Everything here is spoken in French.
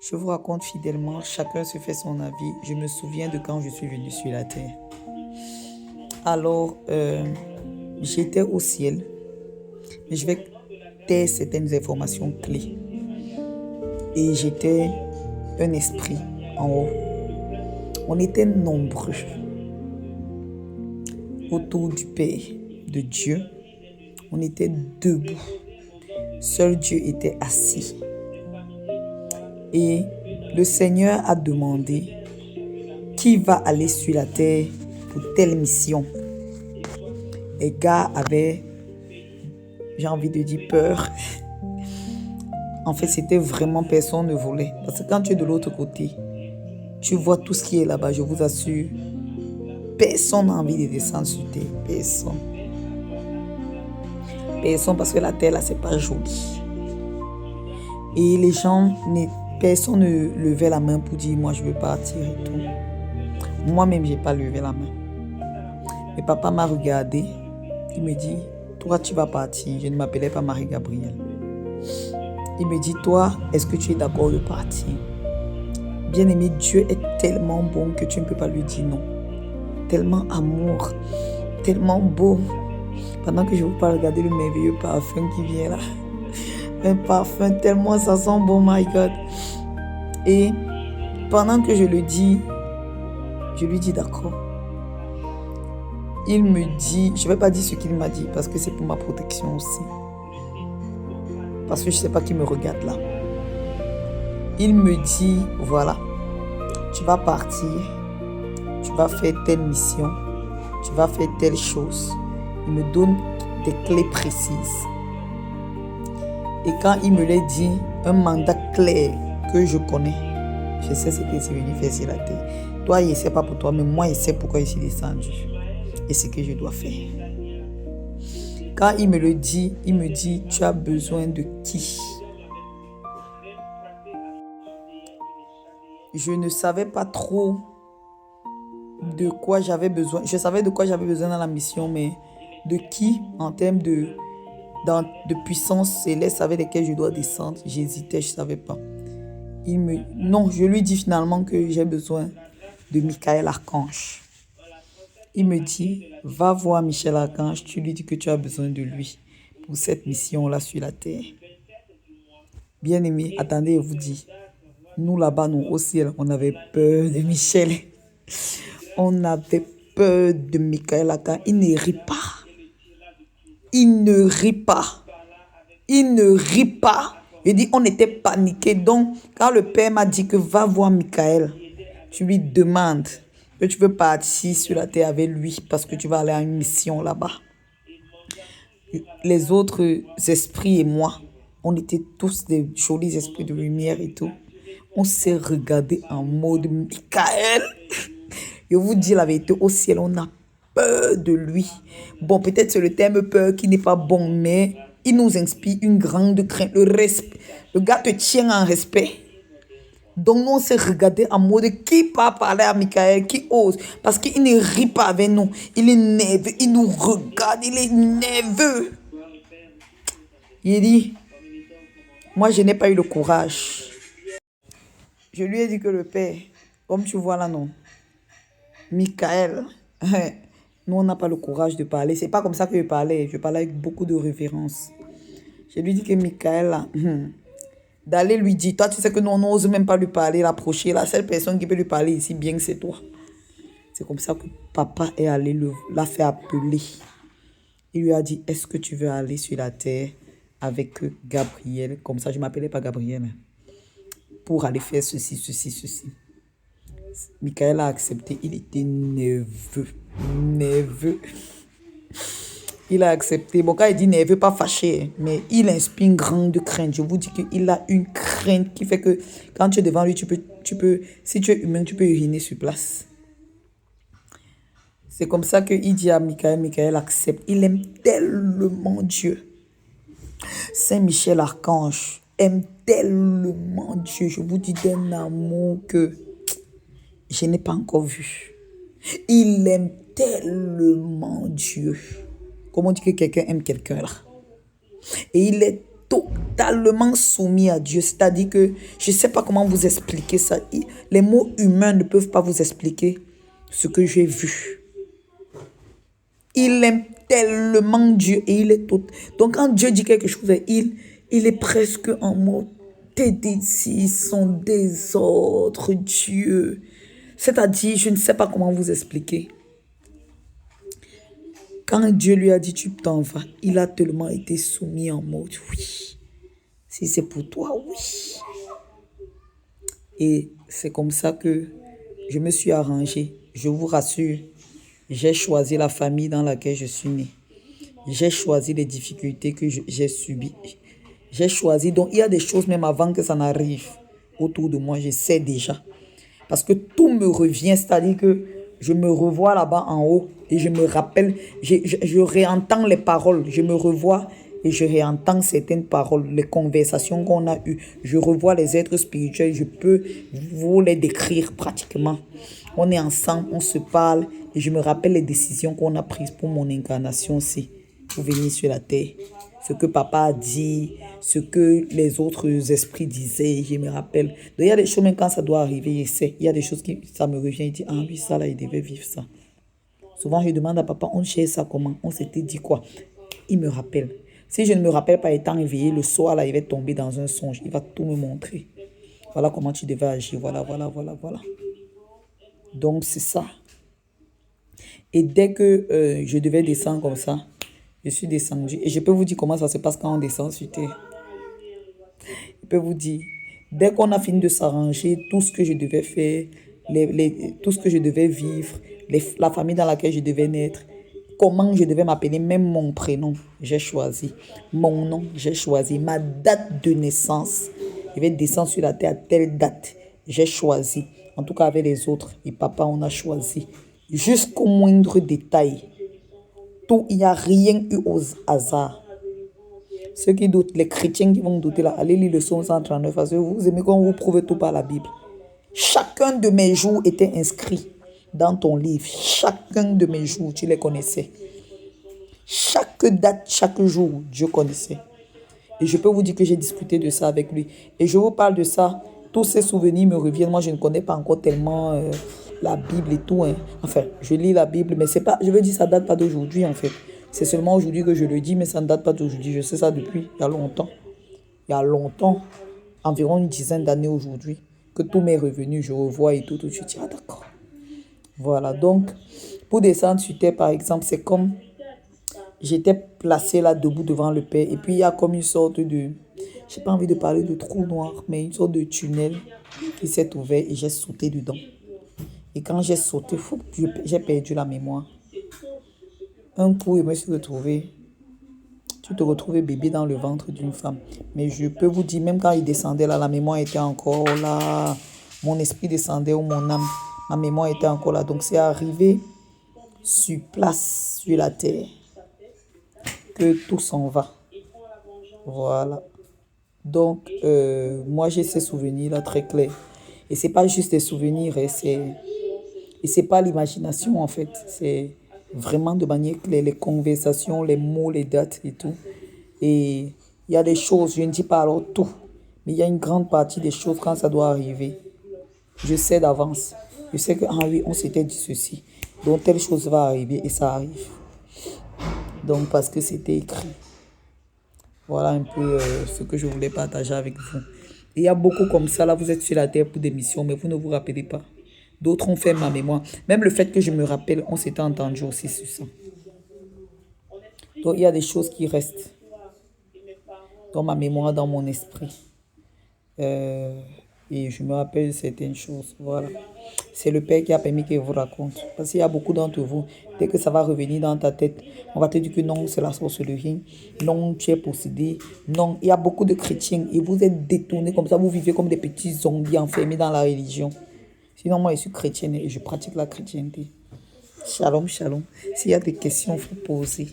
Je vous raconte fidèlement, chacun se fait son avis. Je me souviens de quand je suis venue sur la terre. Alors, j'étais au ciel, mais je vais taire certaines informations clés. Et j'étais un esprit en haut. On était nombreux autour du Père, de Dieu. On était debout. Seul Dieu était assis. Et le Seigneur a demandé qui va aller sur la terre pour telle mission. Les gars avaient, j'ai envie de dire, peur. En fait, c'était vraiment personne ne voulait. Parce que quand tu es de l'autre côté, tu vois tout ce qui est là-bas, je vous assure. Personne n'a envie de descendre sur terre. Personne. Personne, parce que la terre là, c'est pas joli. Et les gens, personne ne levait la main pour dire moi je veux partir et tout. Moi-même, j'ai pas levé la main. Mais papa m'a regardé. Il me dit, toi tu vas partir. Je ne m'appelais pas Marie-Gabrielle. Il me dit, toi, est-ce que tu es d'accord de partir? Bien-aimé, Dieu est tellement bon que tu ne peux pas lui dire non. Tellement amour, tellement beau. Pendant que je vous parle, regardez le merveilleux parfum qui vient là. Un parfum tellement ça sent bon, my God. Et pendant que je le dis, je lui dis d'accord. Il me dit, je ne vais pas dire ce qu'il m'a dit parce que c'est pour ma protection aussi. Parce que je ne sais pas qui me regarde là. Il me dit, voilà, tu vas partir, tu vas faire telle mission, tu vas faire telle chose. Il me donne des clés précises. Et quand il me l'a dit, un mandat clair que je connais, je sais ce qu'il est venu faire sur la terre. Toi, il ne sait pas pour toi, mais moi, il sait pourquoi je suis descendu. Et ce que je dois faire. Quand il me le dit, il me dit, tu as besoin de qui? Je ne savais pas trop de quoi j'avais besoin. Je savais de quoi j'avais besoin dans la mission, mais de qui en termes de puissance céleste avec lesquelles je dois descendre, j'hésitais, je ne savais pas. Non, je lui dis finalement que j'ai besoin de Michael Archange. Il me dit, va voir Michel Archange, tu lui dis que tu as besoin de lui pour cette mission-là sur la terre. Bien aimé, attendez, je vous dis, nous là-bas, nous au ciel, on avait peur de Michel. On avait peur de Michael Archange. Il ne rit pas. Il ne rit pas. Il ne rit pas. Je dis, on était paniqués. Donc, quand le père m'a dit que va voir Michael, tu lui demandes que tu veux partir sur la terre avec lui parce que tu vas aller à une mission là-bas. Les autres esprits et moi, on était tous des jolis esprits de lumière et tout. On s'est regardé en mode Michael. Je vous dis la vérité, au ciel, on a peur de lui. Bon, peut-être c'est le terme peur qui n'est pas bon, mais il nous inspire une grande crainte, le respect. Le gars te tient en respect. Donc, nous, on s'est regardé en mode qui va parler à Michael, qui ose. Parce qu'il ne rit pas avec nous. Il est nerveux, il nous regarde, il est nerveux. Il dit, moi, je n'ai pas eu le courage. Je lui ai dit que le père, comme tu vois là, non, Michael, nous, on n'a pas le courage de parler. C'est pas comme ça que je parlais. Je parlais avec beaucoup de révérence. Je lui ai dit que Michael, là, d'aller lui dire, toi, tu sais que nous, on n'ose même pas lui parler, l'approcher. La seule personne qui peut lui parler ici, bien que c'est toi. C'est comme ça que papa est allé l'a fait appeler. Il lui a dit, est-ce que tu veux aller sur la terre avec Gabriel? Comme ça, je ne m'appelais pas Gabriel. Pour aller faire ceci, ceci, ceci. Michael a accepté. Il était nerveux. Nerveux. Il a accepté. Bon, quand il dit nerveux, pas fâché, mais il inspire une grande crainte. Je vous dis qu'il a une crainte qui fait que quand tu es devant lui, tu peux, si tu es humain, tu peux uriner sur place. C'est comme ça qu'il dit à Michael, Michael accepte. Il aime tellement Dieu. Saint Michel Archange aime tellement Dieu. Je vous dis d'un amour que je n'ai pas encore vu. Il aime tellement Dieu. Comment on dit que quelqu'un aime quelqu'un là? Et il est totalement soumis à Dieu. C'est-à-dire que je ne sais pas comment vous expliquer ça. Les mots humains ne peuvent pas vous expliquer ce que j'ai vu. Il aime tellement Dieu et il est tout. Donc quand Dieu dit quelque chose, il est presque en mode tes désirs sont des autres dieux. C'est-à-dire, je ne sais pas comment vous expliquer. Quand Dieu lui a dit tu t'en vas, il a tellement été soumis en mode oui. Si c'est pour toi, oui. Et c'est comme ça que je me suis arrangée. Je vous rassure, j'ai choisi la famille dans laquelle je suis née. J'ai choisi les difficultés que j'ai subies. J'ai choisi. Donc, il y a des choses même avant que ça n'arrive autour de moi. Je sais déjà. Parce que tout me revient. C'est-à-dire que je me revois là-bas en haut et je me rappelle. Je réentends les paroles. Je me revois et je réentends certaines paroles, les conversations qu'on a eues. Je revois les êtres spirituels. Je peux vous les décrire pratiquement. On est ensemble, on se parle et je me rappelle les décisions qu'on a prises pour mon incarnation aussi, pour venir sur la terre. Ce que papa a dit, ce que les autres esprits disaient, je me rappelle. Donc, il y a des choses, même quand ça doit arriver, je sais. Il y a des choses qui, ça me revient, il dit, ah oui, ça là, il devait vivre ça. Souvent, je demande à papa, on cherche ça comment? On s'était dit quoi? Il me rappelle. Si je ne me rappelle pas étant éveillé, le soir, là, il va tomber dans un songe. Il va tout me montrer. Voilà comment tu devais agir. Voilà. Donc, c'est ça. Et dès que je devais descendre comme ça, je suis descendue. Et je peux vous dire comment ça se passe quand on descend sur terre. Je peux vous dire, dès qu'on a fini de s'arranger, tout ce que je devais faire, tout ce que je devais vivre, la famille dans laquelle je devais naître, comment je devais m'appeler, même mon prénom, j'ai choisi. Mon nom, j'ai choisi. Ma date de naissance, je vais descendre sur la terre à telle date. J'ai choisi. En tout cas avec les autres. Et papa, on a choisi. Jusqu'au moindre détail. Tout, il n'y a rien eu au hasard. Ceux qui doutent, les chrétiens qui vont douter là, allez lire le psaume 139 parce que vous aimez qu'on vous prouve tout par la Bible. Chacun de mes jours était inscrit dans ton livre. Chacun de mes jours, tu les connaissais. Chaque date, chaque jour, Dieu connaissait. Et je peux vous dire que j'ai discuté de ça avec lui. Et je vous parle de ça. Tous ces souvenirs me reviennent. Moi, je ne connais pas encore tellement la Bible et tout. Hein. Enfin, je lis la Bible, mais c'est pas, je veux dire, ça ne date pas d'aujourd'hui, en fait. C'est seulement aujourd'hui que je le dis, mais ça ne date pas d'aujourd'hui. Je sais ça depuis il y a longtemps. Il y a longtemps, environ une dizaine d'années aujourd'hui, que tout m'est revenu. Je revois et tout. Je dis, ah d'accord. Voilà, donc, pour descendre sur terre, par exemple, c'est comme j'étais placée là, debout devant le Père. Et puis, il y a comme une sorte de, j'ai pas envie de parler de trou noir, mais une sorte de tunnel qui s'est ouvert et j'ai sauté dedans. Et quand j'ai sauté, j'ai perdu la mémoire. Un coup, je me suis retrouvée. Tu te retrouvais bébé dans le ventre d'une femme. Mais je peux vous dire, même quand il descendait là, la mémoire était encore là. Mon esprit descendait ou mon âme. Ma mémoire était encore là. Donc, c'est arrivé sur place, sur la terre, que tout s'en va. Voilà. Donc, moi, j'ai ces souvenirs-là très clairs. Et c'est pas juste des souvenirs, et c'est pas l'imagination, en fait. C'est vraiment de manière claire, les conversations, les mots, les dates et tout. Et il y a des choses, je ne dis pas alors tout, mais il y a une grande partie des choses quand ça doit arriver. Je sais d'avance. Je sais que, ah oui, on s'était dit ceci. Donc, telle chose va arriver et ça arrive. Donc, parce que c'était écrit. Voilà un peu ce que je voulais partager avec vous. Et il y a beaucoup comme ça. Là, vous êtes sur la terre pour des missions, mais vous ne vous rappelez pas. D'autres ont fait ma mémoire. Même le fait que je me rappelle, on s'était entendu aussi sur ça. Donc, il y a des choses qui restent dans ma mémoire, dans mon esprit. Et je me rappelle certaines choses. Voilà. C'est le Père qui a permis qu'il vous raconte. Parce qu'il y a beaucoup d'entre vous, dès que ça va revenir dans ta tête, on va te dire que non, c'est la sorcellerie. Non, tu es possédé. Non, il y a beaucoup de chrétiens et vous êtes détournés comme ça. Vous vivez comme des petits zombies enfermés dans la religion. Sinon, moi, je suis chrétienne et je pratique la chrétienté. Shalom, shalom. S'il y a des questions, il faut poser.